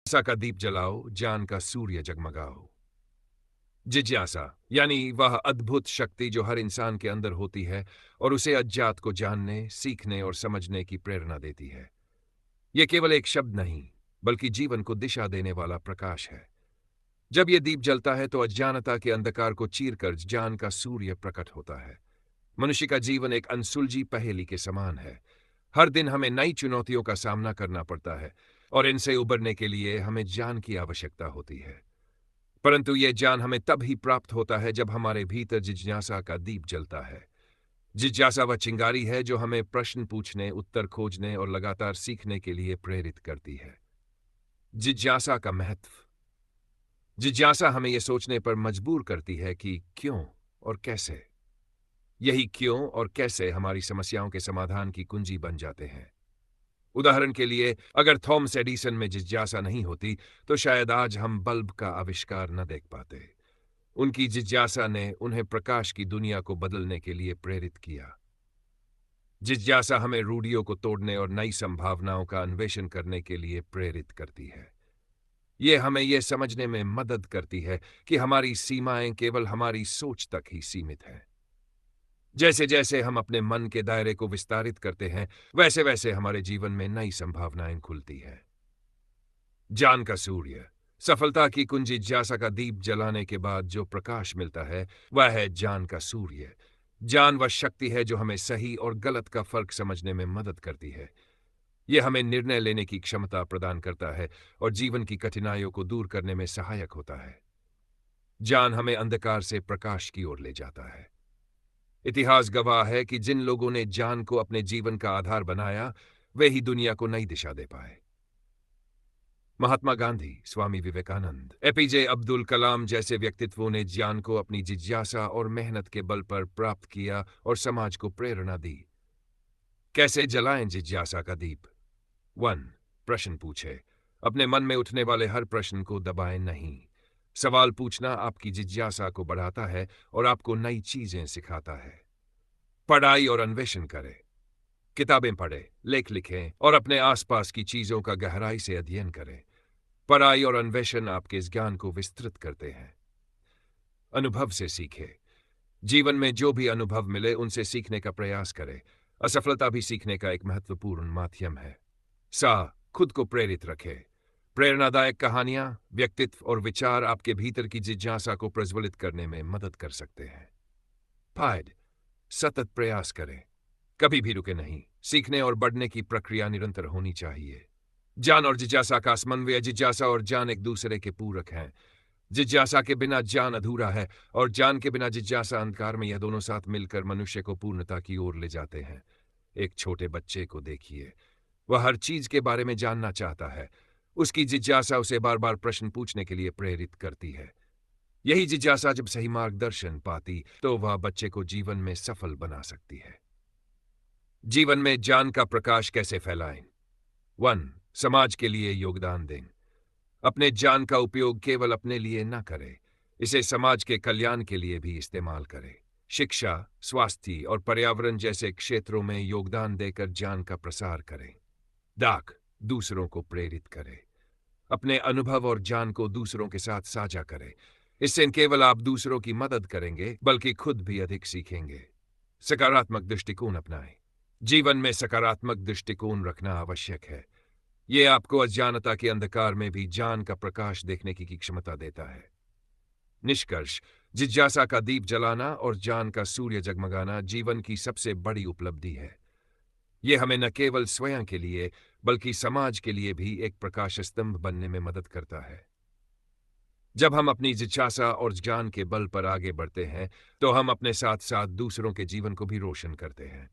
जिज्ञासा का दीप जलाओ, ज्ञान का सूर्य जगमगाओ। जिज्ञासा यानी वह अद्भुत शक्ति जो हर इंसान के अंदर होती है और उसे अज्ञात को जानने, सीखने और समझने की प्रेरणा देती है। यह केवल एक शब्द नहीं, बल्कि जीवन को दिशा देने वाला प्रकाश है। जब यह दीप जलता है तो अज्ञानता के अंधकार को चीरकर ज्ञान का सूर्य प्रकट होता है। मनुष्य का जीवन एक अनसुलझी पहेली के समान है। हर दिन हमें नई चुनौतियों का सामना करना पड़ता है और इनसे उबरने के लिए हमें ज्ञान की आवश्यकता होती है। परंतु यह ज्ञान हमें तब ही प्राप्त होता है जब हमारे भीतर जिज्ञासा का दीप जलता है। जिज्ञासा वह चिंगारी है जो हमें प्रश्न पूछने, उत्तर खोजने और लगातार सीखने के लिए प्रेरित करती है। जिज्ञासा का महत्व। जिज्ञासा हमें यह सोचने पर मजबूर करती है कि क्यों और कैसे। यही क्यों और कैसे हमारी समस्याओं के समाधान की कुंजी बन जाते हैं। उदाहरण के लिए, अगर थॉमस एडिसन में जिज्ञासा नहीं होती तो शायद आज हम बल्ब का आविष्कार न देख पाते। उनकी जिज्ञासा ने उन्हें प्रकाश की दुनिया को बदलने के लिए प्रेरित किया। जिज्ञासा हमें रूढ़ियों को तोड़ने और नई संभावनाओं का अन्वेषण करने के लिए प्रेरित करती है। यह हमें यह समझने में मदद करती है कि हमारी सीमाएं केवल हमारी सोच तक ही सीमित हैं। जैसे जैसे हम अपने मन के दायरे को विस्तारित करते हैं, वैसे वैसे हमारे जीवन में नई संभावनाएं खुलती हैं। ज्ञान का सूर्य। सफलता की कुंजी जिज्ञासा का दीप जलाने के बाद जो प्रकाश मिलता है, वह है ज्ञान का सूर्य। ज्ञान वह शक्ति है जो हमें सही और गलत का फर्क समझने में मदद करती है। यह हमें निर्णय लेने की क्षमता प्रदान करता है और जीवन की कठिनाइयों को दूर करने में सहायक होता है। ज्ञान हमें अंधकार से प्रकाश की ओर ले जाता है। इतिहास गवाह है कि जिन लोगों ने ज्ञान को अपने जीवन का आधार बनाया, वे ही दुनिया को नई दिशा दे पाए। महात्मा गांधी, स्वामी विवेकानंद, एपीजे अब्दुल कलाम जैसे व्यक्तित्वों ने ज्ञान को अपनी जिज्ञासा और मेहनत के बल पर प्राप्त किया और समाज को प्रेरणा दी। कैसे जलाएं जिज्ञासा का दीप? 1. प्रश्न पूछे। अपने मन में उठने वाले हर प्रश्न को दबाएं नहीं। सवाल पूछना आपकी जिज्ञासा को बढ़ाता है और आपको नई चीजें सिखाता है। पढ़ाई और अन्वेषण करें। किताबें पढ़ें, लेख लिखें और अपने आसपास की चीजों का गहराई से अध्ययन करें। पढ़ाई और अन्वेषण आपके इस ज्ञान को विस्तृत करते हैं। अनुभव से सीखें। जीवन में जो भी अनुभव मिले उनसे सीखने का प्रयास करें। असफलता भी सीखने का एक महत्वपूर्ण माध्यम है। खुद को प्रेरित रखें। प्रेरणादायक कहानियां, व्यक्तित्व और विचार आपके भीतर की जिज्ञासा को प्रज्वलित करने में मदद कर सकते हैं। 5. सतत प्रयास करें। कभी भी रुके नहीं। सीखने और बढ़ने की प्रक्रिया निरंतर होनी चाहिए। ज्ञान और जिज्ञासा का समन्वय। जिज्ञासा और ज्ञान एक दूसरे के पूरक हैं। जिज्ञासा के बिना ज्ञान अधूरा है और ज्ञान के बिना जिज्ञासा अंधकार में। यह दोनों साथ मिलकर मनुष्य को पूर्णता की ओर ले जाते हैं। एक छोटे बच्चे को देखिए। वह हर चीज के बारे में जानना चाहता है। उसकी जिज्ञासा उसे बार बार प्रश्न पूछने के लिए प्रेरित करती है। यही जिज्ञासा जब सही मार्गदर्शन पाती तो वह बच्चे को जीवन में सफल बना सकती है। जीवन में ज्ञान का प्रकाश कैसे फैलाएं? 1. समाज के लिए योगदान दें। अपने ज्ञान का उपयोग केवल अपने लिए न करें, इसे समाज के कल्याण के लिए भी इस्तेमाल करें। शिक्षा, स्वास्थ्य और पर्यावरण जैसे क्षेत्रों में योगदान देकर ज्ञान का प्रसार करें। दूसरों को प्रेरित करें। अपने अनुभव और ज्ञान को दूसरों के साथ साझा करें। इससे न केवल आप दूसरों की मदद करेंगे, बल्कि खुद भी अधिक सीखेंगे। सकारात्मक दृष्टिकोण अपनाएं। जीवन में सकारात्मक दृष्टिकोण रखना आवश्यक है। यह आपको अज्ञानता के अंधकार में भी ज्ञान का प्रकाश देखने की क्षमता देता है। निष्कर्ष: जिज्ञासा का दीप जलाना और ज्ञान का सूर्य जगमगाना जीवन की सबसे बड़ी उपलब्धि है। यह हमें न केवल स्वयं के लिए बल्कि समाज के लिए भी एक प्रकाश स्तंभ बनने में मदद करता है। जब हम अपनी जिज्ञासा और ज्ञान के बल पर आगे बढ़ते हैं तो हम अपने साथ साथ दूसरों के जीवन को भी रोशन करते हैं।